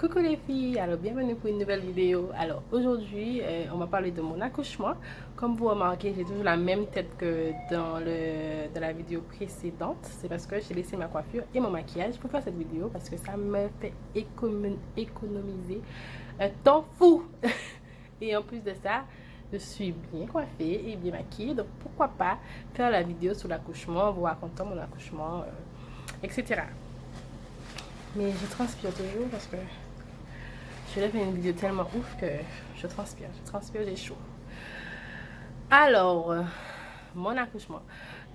Coucou les filles, alors bienvenue pour une nouvelle vidéo. Alors aujourd'hui, on va parler de mon accouchement. Comme vous remarquez, j'ai toujours la même tête que dans la vidéo précédente. C'est parce que j'ai laissé ma coiffure et mon maquillage pour faire cette vidéo parce que ça me fait économiser un temps fou. Et en plus de ça, je suis bien coiffée et bien maquillée. Donc pourquoi pas faire la vidéo sur l'accouchement, vous racontant mon accouchement, etc. Mais je transpire toujours parce que je vais faire une vidéo tellement ouf que je transpire, j'ai chaud. Alors, mon accouchement.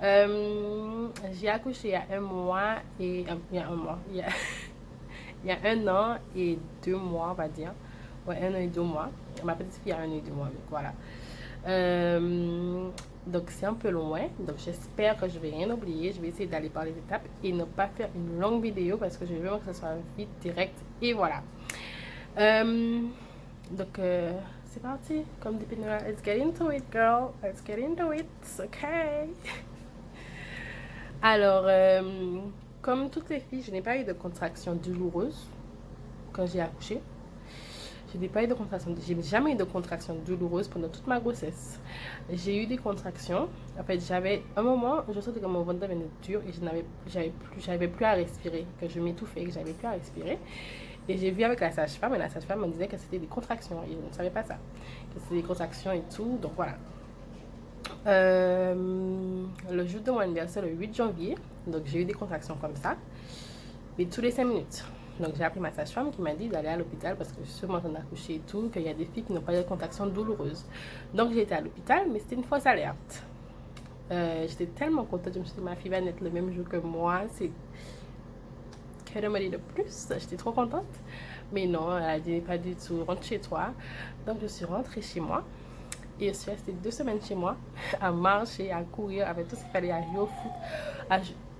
J'ai accouché il y a un mois et... il y a un mois. Il y a un an et 2 mois, on va dire. Ouais, 1 an et 2 mois. Ma petite fille a 1 an et 2 mois, donc voilà. Donc c'est un peu loin. Donc j'espère que je vais rien oublier. Je vais essayer d'aller par les étapes et ne pas faire une longue vidéo parce que je veux vraiment que ce soit vite, direct. Et voilà. Donc c'est parti. Comme dit Pinola, let's get into it, girl. Let's get into it. Okay. Alors, comme toutes les filles, je n'ai pas eu de contraction douloureuse quand j'ai accouché. Je n'ai pas eu de contraction. J'ai jamais eu de contraction douloureuse pendant toute ma grossesse. J'ai eu des contractions. En fait, j'avais un moment, je sentais que mon ventre devenait dur et j'avais plus à respirer, que je m'étouffais, que j'avais plus à respirer. Et j'ai vu avec la sage-femme et la sage-femme me disait que c'était des contractions. Et je ne savais pas ça, que c'était des contractions et tout. Donc voilà. Le jour de mon anniversaire, le 8 janvier, donc j'ai eu des contractions comme ça, mais tous les 5 minutes. Donc j'ai appelé ma sage-femme qui m'a dit d'aller à l'hôpital parce que je suis en train d'accoucher et tout, qu'il y a des filles qui n'ont pas eu de contractions douloureuses. Donc j'ai été à l'hôpital, mais c'était une fausse alerte. J'étais tellement contente, je me suis dit ma fille va naître le même jour que moi, c'est que demander de plus, j'étais trop contente. Mais non, elle a dit pas du tout, rentre chez toi. Donc je suis rentrée chez moi. Et je suis restée 2 semaines chez moi, à marcher, à courir, avec tout ce qu'il fallait, à jouer au foot.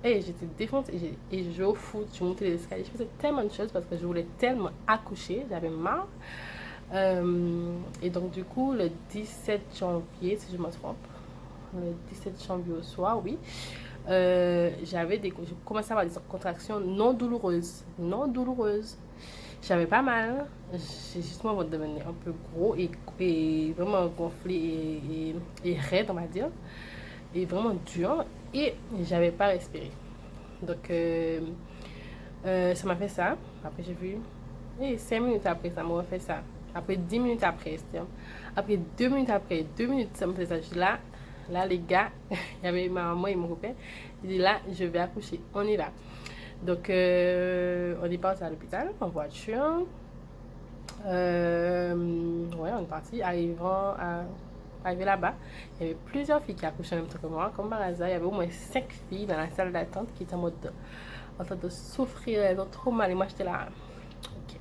Et j'étais défoncée, et je jouais au foot, je montais les escaliers, je faisais tellement de choses parce que je voulais tellement accoucher, j'avais marre. Et donc du coup, le 17 janvier, si je me trompe, le 17 janvier au soir, oui, j'ai commencé à avoir des contractions non douloureuses. Non douloureuses. J'avais pas mal. J'ai justement mon devenu un peu gros et vraiment gonflé et raide, on va dire. Et vraiment dur. Et j'avais pas respiré. Donc, ça m'a fait ça. Après, j'ai vu. Et 5 minutes après, ça m'a refait ça. Après 10 minutes après, après 2 minutes après, 2 minutes, ça me fait ça. Je dis là, les gars, il y avait ma maman et mon copain. Je dis là, je vais accoucher. On y va. Donc, on est parti à l'hôpital en voiture. Ouais, on est parti. Arrivé là-bas, il y avait plusieurs filles qui accouchaient en même temps que moi. Comme par hasard, il y avait au moins 5 filles dans la salle d'attente qui étaient en train de souffrir. Elles ont trop mal. Et moi, j'étais là, ok,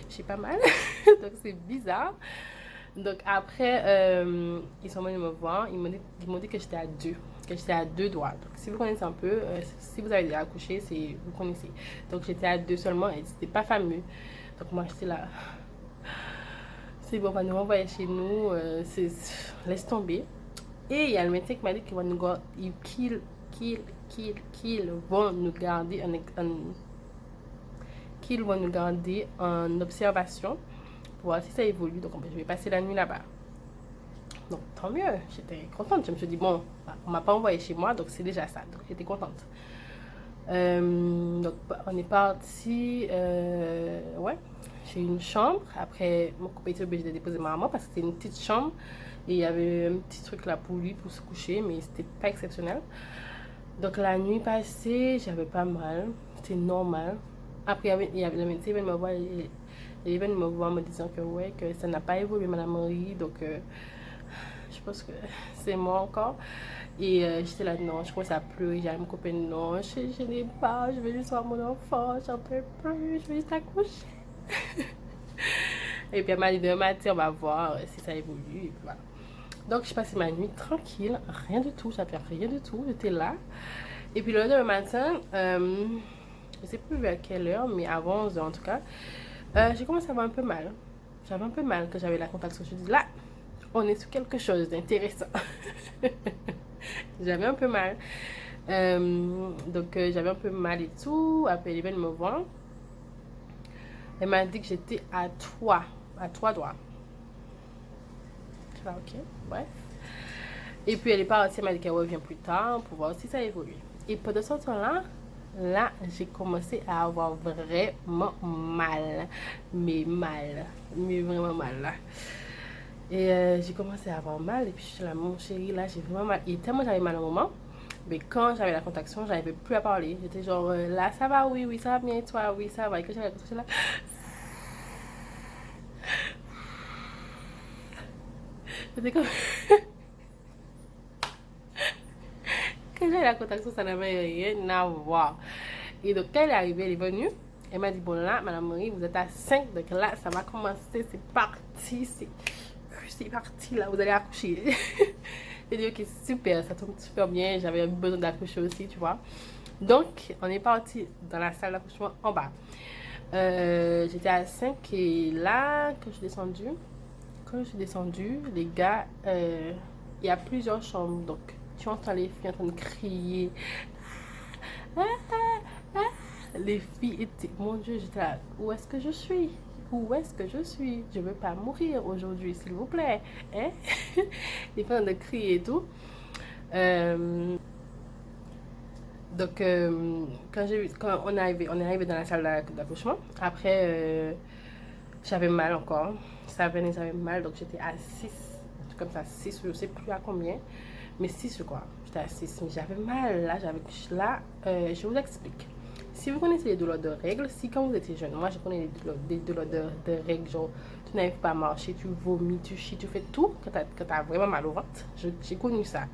j'ai pas mal. Donc, c'est bizarre. Donc, après, ils sont venus me voir. Ils m'ont dit que j'étais à deux. Que j'étais à deux doigts. Donc, si vous connaissez un peu, si vous avez déjà accouché, vous connaissez. Donc, j'étais à deux seulement et c'était pas fameux. Donc, moi, j'étais là. C'est bon, on va nous renvoyer chez nous. Laisse tomber. Et il y a le médecin qui m'a dit qu'ils vont nous garder qu'ils vont nous garder en observation pour voir si ça évolue. Donc, je vais passer la nuit là-bas. Donc, tant mieux. J'étais contente. Je me suis dit, bon, on m'a pas envoyé chez moi, donc c'est déjà ça. Donc, j'étais contente. Donc, on est parti. Ouais, j'ai une chambre. Après, mon copain était obligé de déposer ma maman parce que c'était une petite chambre. Et il y avait un petit truc là pour lui, pour se coucher, mais c'était pas exceptionnel. Donc, la nuit passée, j'avais pas mal. C'était normal. Après, il y avait le médecin, il venait me voir. Il venait me voir me disant que, ouais, que ça n'a pas évolué, Madame Marie. Donc, je pense que c'est moi encore. Et j'étais là, non, je commençais à pleurer. J'avais mon copain, non, je n'ai pas, je veux juste voir mon enfant, j'en peux plus, je veux juste accoucher. Et puis elle m'a dit demain matin, on va voir si ça évolue. Et puis voilà. Donc je passais ma nuit tranquille, rien du tout, j'avais rien du tout, j'étais là. Et puis le lendemain matin, je sais plus vers quelle heure, mais avant 11 h en tout cas, j'ai commencé à avoir un peu mal. J'avais un peu mal que j'avais la contraction. Je dis là, on est sur quelque chose d'intéressant. J'avais un peu mal. Donc j'avais un peu mal et tout. Après, ils viennent me voir. Elle m'a dit que j'étais à 3 doigts. Je suis là, ok, bref. Et puis elle est partie, elle m'a dit qu'elle revient plus tard pour voir si ça évolue. Et pendant ce temps-là, j'ai commencé à avoir vraiment mal. Mais vraiment mal là. Et j'ai commencé à avoir mal. Et puis je suis là, mon chéri, là, j'ai vraiment mal. Et tellement j'avais mal au moment. Mais quand j'avais la contraction, j'arrivais plus à parler. J'étais genre, là, ça va, oui, oui, ça va bien, et toi, oui, ça va. Et quand j'avais la contraction, là, c'était comme. Quand j'avais la contraction, ça n'avait rien à voir. Et donc, quand elle est arrivée, elle est venue. Elle m'a dit, bon là, Madame Marie, vous êtes à 5. Donc là, ça va commencer. C'est parti. C'est parti, là. Vous allez accoucher. J'ai dit, ok, super. Ça tombe super bien. J'avais besoin d'accoucher aussi, tu vois. Donc, on est parti dans la salle d'accouchement en bas. J'étais à 5. Et là, quand je suis descendue, les gars, il y a plusieurs chambres. Donc, tu entends les filles en train de crier. Ah, ah, ah. Les filles étaient... Mon Dieu, j'étais là. Où est-ce que je suis? Où est-ce que je suis? Je veux pas mourir aujourd'hui, s'il vous plaît. Hein? Les filles en train de crier et tout. Donc, quand on est arrivé dans la salle d'accouchement, après, j'avais mal encore. Ça venait, j'avais mal, donc j'étais à 6, comme ça, 6, je sais plus à combien, mais 6 je crois. J'étais à 6, mais j'avais mal, je vous explique. Si vous connaissez les douleurs de règles, si quand vous étiez jeune, moi je connais des douleurs de règles, genre tu n'arrives pas à marcher, tu vomis, tu chies, tu fais tout, quand t'as vraiment mal au ventre, j'ai connu ça.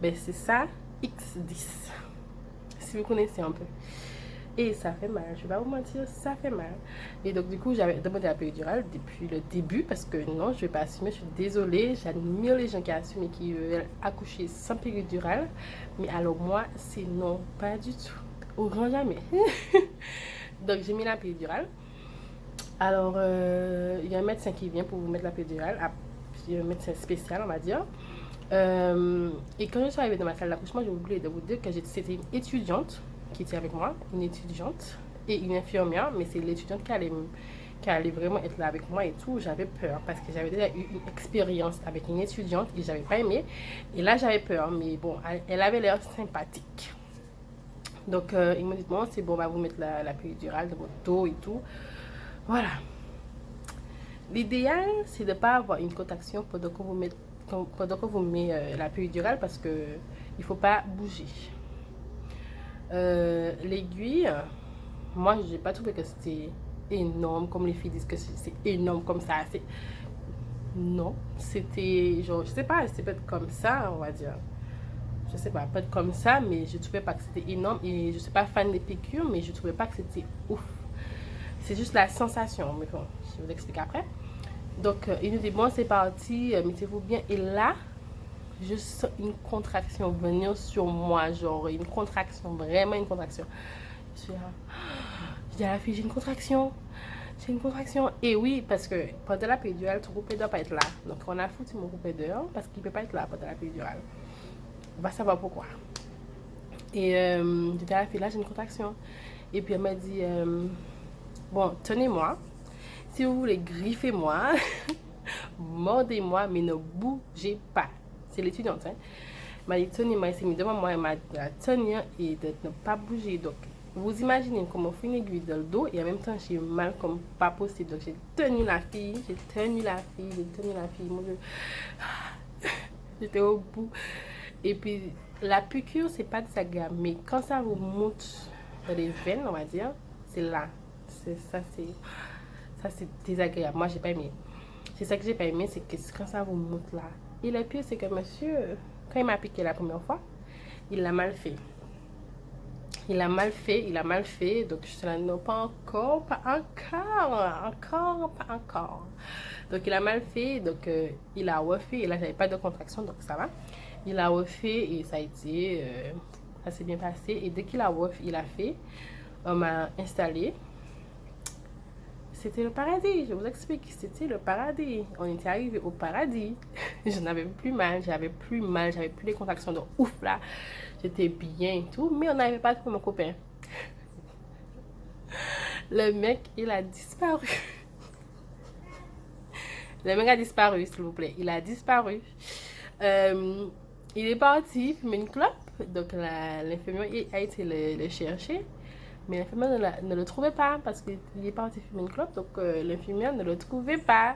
Ben c'est ça, X10. Si vous connaissez un peu. Et ça fait mal, je vais pas vous mentir, ça fait mal. Et donc du coup, j'avais demandé la péridurale depuis le début parce que non, je vais pas assumer, je suis désolée, j'admire les gens qui assument et qui veulent accoucher sans péridurale. Mais alors moi, c'est non, pas du tout. Au grand jamais. Donc j'ai mis la péridurale. Alors, il y a un médecin qui vient pour vous mettre la péridurale, un médecin spécial, on va dire. Et quand je suis arrivée dans ma salle d'accouchement, j'ai oublié de vous dire que c'était une étudiante qui était avec moi, une étudiante et une infirmière, mais c'est l'étudiante qui allait vraiment être là avec moi et tout. J'avais peur parce que j'avais déjà eu une expérience avec une étudiante et j'avais pas aimé. Et là, j'avais peur, mais bon, elle avait l'air sympathique. Donc, ils m'ont dit, bon, c'est bon, on va vous mettre la péridurale de votre dos et tout. Voilà. L'idéal, c'est de ne pas avoir une contraction pendant qu'on vous met la péridurale parce que il faut pas bouger. L'aiguille, moi j'ai pas trouvé que c'était énorme comme les filles disent que c'est énorme comme ça. Non, c'était genre, je sais pas, c'est peut-être comme ça, on va dire. Je sais pas, peut-être comme ça, mais je trouvais pas que c'était énorme et je suis pas fan des piqûres, mais je trouvais pas que c'était ouf. C'est juste la sensation, mais bon, je vais vous expliquer après. Donc, il nous dit, bon, c'est parti, mettez-vous bien. Et là, je sens une contraction venir sur moi, genre une contraction, vraiment une contraction. Je suis là, je dis à la fille, j'ai une contraction. J'ai une contraction. Et oui, parce que pendant la péridurale, ton coupé ne doit pas être là. Donc, on a foutu mon coupé dehors parce qu'il ne peut pas être là pendant la péridurale. On va savoir pourquoi. Et je dis à la fille, là, j'ai une contraction. Et puis, elle m'a dit, bon, tenez-moi. Si vous voulez, griffez-moi. Mordez-moi, mais ne bougez pas. C'est l'étudiante, hein. Elle m'a dit, tenez-moi, elle s'est mise devant moi, elle m'a dit de la tenir et de ne pas bouger. Donc, vous imaginez comment on fait une aiguille dans le dos et en même temps, j'ai mal comme pas possible. Donc, j'ai tenu la fille, mon Dieu. J'étais au bout. Et puis, la piqûre, c'est pas désagréable, mais quand ça vous monte dans les veines, on va dire, c'est là. Ça, c'est désagréable. Moi, j'ai pas aimé. C'est ça que j'ai pas aimé, c'est que quand ça vous monte là. Et le pire, c'est que monsieur, quand il m'a piqué la première fois, il l'a mal fait. Il a mal fait. Donc, je suis là, non, pas encore. Donc, il a mal fait. Donc, il a refait. Et là, j'avais pas de contraction, donc ça va. Il a refait et ça a été... ça s'est bien passé. Et dès qu'il a refait, il a fait, on m'a installé. C'était le paradis, je vous explique, c'était le paradis. On était arrivé au paradis. Je n'avais plus mal, j'avais plus les contractions de ouf là. J'étais bien et tout, mais on n'avait pas trouvé mon copain. Le mec, il a disparu. Le mec a disparu, s'il vous plaît. Il a disparu. Il est parti fumer une clope. Donc, l'infirmière a été le chercher. Mais l'infirmière ne le trouvait pas parce qu'il est parti fumer une clope. Donc, l'infirmière ne le trouvait pas.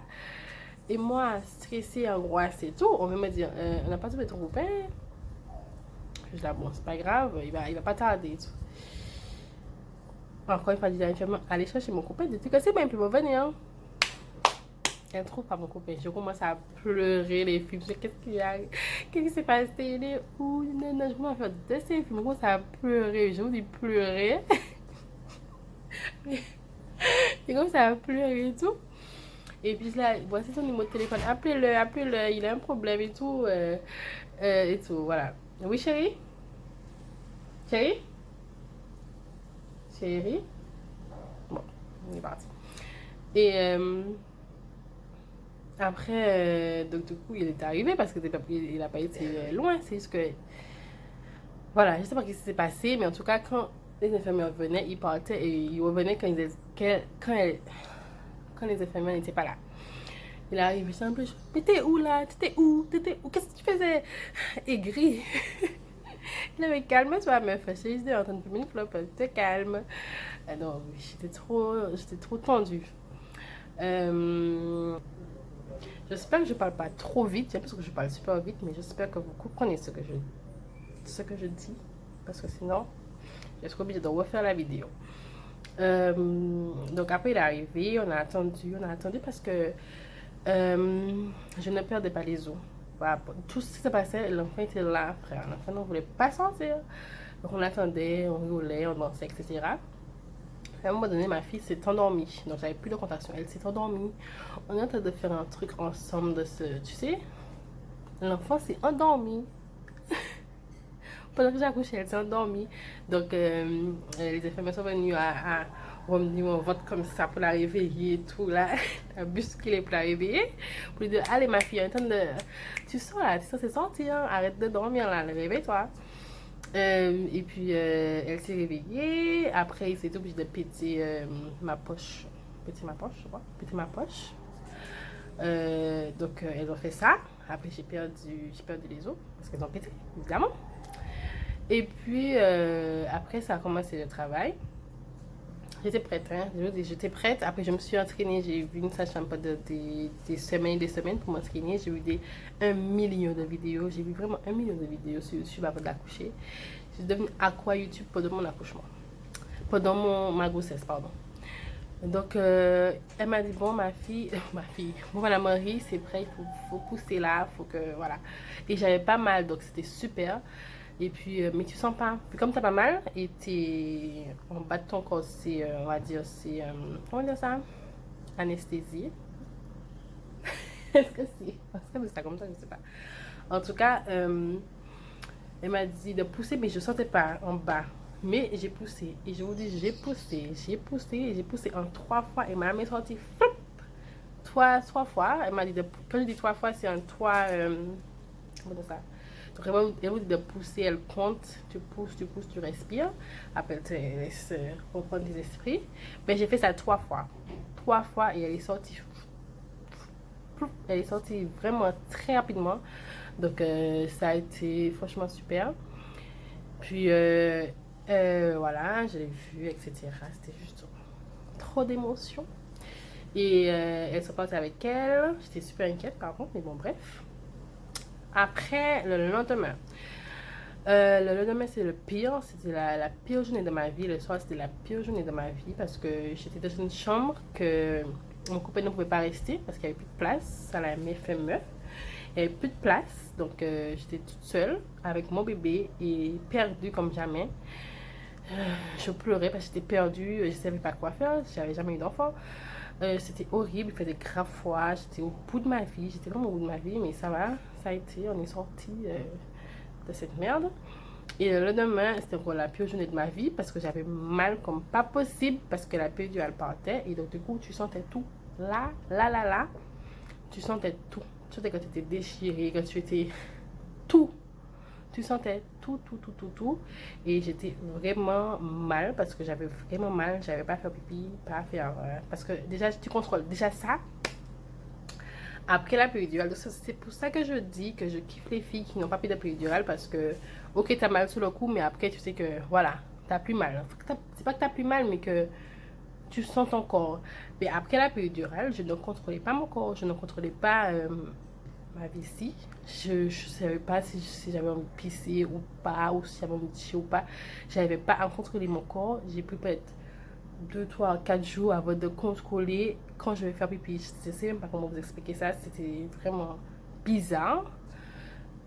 Et moi, stressée, angoissée et tout, on veut me dire, on n'a pas trouvé ton copain. Je dis, ah bon, c'est pas grave, il va pas tarder et tout. Encore une fois, je dis à l'infirmière, allez chercher mon copain. Je dis que c'est bien, puis venir. Hein. Elle ne trouve pas mon copain. Je commence à pleurer, les filles. Qu'est-ce qu'il y a? Qu'est-ce qui s'est passé? Il est où? Non, je commence à faire de ces films. Je commence à pleurer. Je vous dis pleurer. Je commence à pleurer et tout. Et puis là, voici son numéro de téléphone. Appelez-le, il a un problème et tout. Et tout, voilà. Oui, chérie? Chérie? Chérie? Bon, on est parti. Et après, donc du coup, il est arrivé parce qu'il n'a pas été loin. C'est juste que, voilà, je sais pas ce qui s'est passé, mais en tout cas, quand les infirmières venaient, ils partaient et ils revenaient quand les infirmières n'étaient pas là. Il arrive, il semble, mais t'es où là? T'étais où? Qu'est-ce que tu faisais? Aigri. Il avait calme-toi, meuf. J'étais en train de fumer une clope. T'es calme. Non, j'étais trop tendue. J'espère que je parle pas trop vite. J'ai l'impression que je parle super vite, mais j'espère que vous comprenez ce que je dis. Parce que sinon, je serai obligée de refaire la vidéo. Donc après, il est arrivé. On a attendu parce que je ne perdais pas les os. Voilà, tout ce qui se passait, l'enfant était là, frère. L'enfant ne voulait pas sortir. Donc on attendait, on rigolait, on dansait, etc. À un moment donné, ma fille s'est endormie. Donc j'avais plus de contraction. Elle s'est endormie. On est en train de faire un truc ensemble de ce... Tu sais, l'enfant s'est endormi. Pendant que j'ai accouché, elle s'est endormie. Donc les infirmières sont venues à revenir mon ventre comme ça pour la réveiller et tout là. La bousculer pour la réveiller. Pour lui dire, allez ma fille, tu sors là, tu es censée sortir. Arrête de dormir là, réveille-toi. Et puis elle s'est réveillée. Après, il s'est obligé de péter ma poche. Péter ma poche, je crois. Péter ma poche. Donc elles ont fait ça. Après, j'ai perdu les os parce qu'elles ont pété, évidemment. Et puis après, ça a commencé le travail. J'étais prête, hein. J'étais prête. Après, je me suis entraînée. J'ai vu une sage-femme pendant des semaines pour m'entraîner. J'ai vu 1 million de vidéos. J'ai vu vraiment 1 million de vidéos sur YouTube avant d'accoucher. Je suis devenue aqua YouTube pendant mon accouchement. Pendant ma grossesse, pardon. Donc, elle m'a dit, bon, ma fille, bon, Madame Marie, c'est prêt, il faut pousser là, faut que, voilà. Et j'avais pas mal, donc c'était super. Et puis, mais tu sens pas. Puis comme t'as pas mal, et t'es en bas de ton corps, c'est, on va dire, c'est, comment dire ça? Anesthésie. Est-ce que c'est ça comme ça? Je sais pas. En tout cas, elle m'a dit de pousser, mais je sentais pas en bas. Mais j'ai poussé. Et je vous dis, j'ai poussé en 3 fois. Elle m'a mis sorti 3 fois. Elle m'a dit, quand je dis 3 fois, c'est en 3... comment dire ça? Donc, elle vous dit de pousser, elle compte, tu pousses, tu respires. Après, tu laisses reprendre tes esprits. Mais j'ai fait ça 3 fois. 3 fois et elle est sortie. Elle est sortie vraiment très rapidement. Donc, ça a été franchement super. Puis, voilà, je l'ai vu, etc. C'était juste trop d'émotions. Et elle se passait avec elle. J'étais super inquiète par contre, mais bon, bref. Après, le lendemain, c'est le pire. C'était la pire journée de ma vie. Le soir, c'était la pire journée de ma vie parce que j'étais dans une chambre que mon copain ne pouvait pas rester parce qu'il n'y avait plus de place à la MFME. Il n'y avait plus de place. Donc, j'étais toute seule avec mon bébé et perdue comme jamais. Je pleurais parce que j'étais perdue. Je ne savais pas quoi faire. J'avais jamais eu d'enfant. C'était horrible, il faisait grave froid, j'étais au bout de ma vie, j'étais vraiment au bout de ma vie, mais ça va, ça a été, on est sorti de cette merde. Et le lendemain, c'était encore la pire journée de ma vie parce que j'avais mal comme pas possible parce que la péridurale partait et donc du coup tu sentais tout, là, tu sentais tout. Tu sentais que tu étais déchirée, que tu étais tout. Tu sentais tout. Et j'étais vraiment mal parce que j'avais vraiment mal. J'avais pas fait pipi, pas faire. Parce que déjà, tu contrôles. Déjà ça, après la péridurale. C'est pour ça que je dis que je kiffe les filles qui n'ont pas pris de péridurale parce que, ok, t'as mal sur le coup, mais après, tu sais que, voilà, t'as plus mal. C'est pas que t'as plus mal, mais que tu sens ton corps. Mais après la péridurale, je ne contrôlais pas mon corps, je ne contrôlais pas ma vessie. Je ne savais pas si j'avais envie de pisser ou pas, ou si j'avais envie de chier ou pas. Je n'avais pas à contrôler mon corps. J'ai pris peut-être 2, 3, 4 jours avant de contrôler quand je vais faire pipi. Je ne sais même pas comment vous expliquer ça. C'était vraiment bizarre.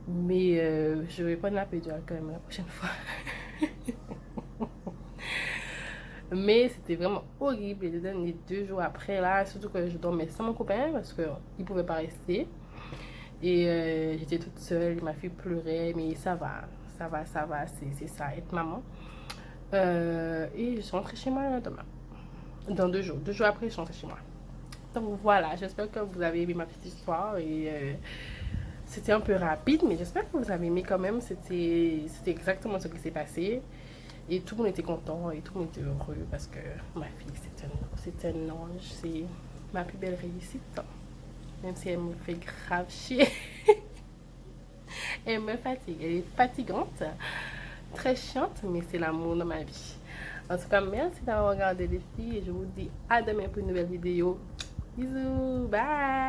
Mais je vais prendre la péridurale quand même la prochaine fois. Mais c'était vraiment horrible les 2 jours après là, surtout que je dormais sans mon copain parce qu'il ne pouvait pas rester. Et j'étais toute seule, ma fille pleurait, mais ça va, c'est ça, être maman. Et je suis rentrée chez moi demain. Dans 2 jours. 2 jours après, je suis rentrée chez moi. Donc voilà, j'espère que vous avez aimé ma petite histoire. Et c'était un peu rapide, mais j'espère que vous avez aimé quand même. C'était exactement ce qui s'est passé. Et tout le monde était content et tout le monde était heureux parce que ma fille, c'est un ange. C'est ma plus belle réussite. Même si elle me fait grave chier. Elle me fatigue. Elle est fatigante. Très chiante, mais c'est l'amour dans ma vie. En tout cas, merci d'avoir regardé les filles et je vous dis à demain pour une nouvelle vidéo. Bisous, bye!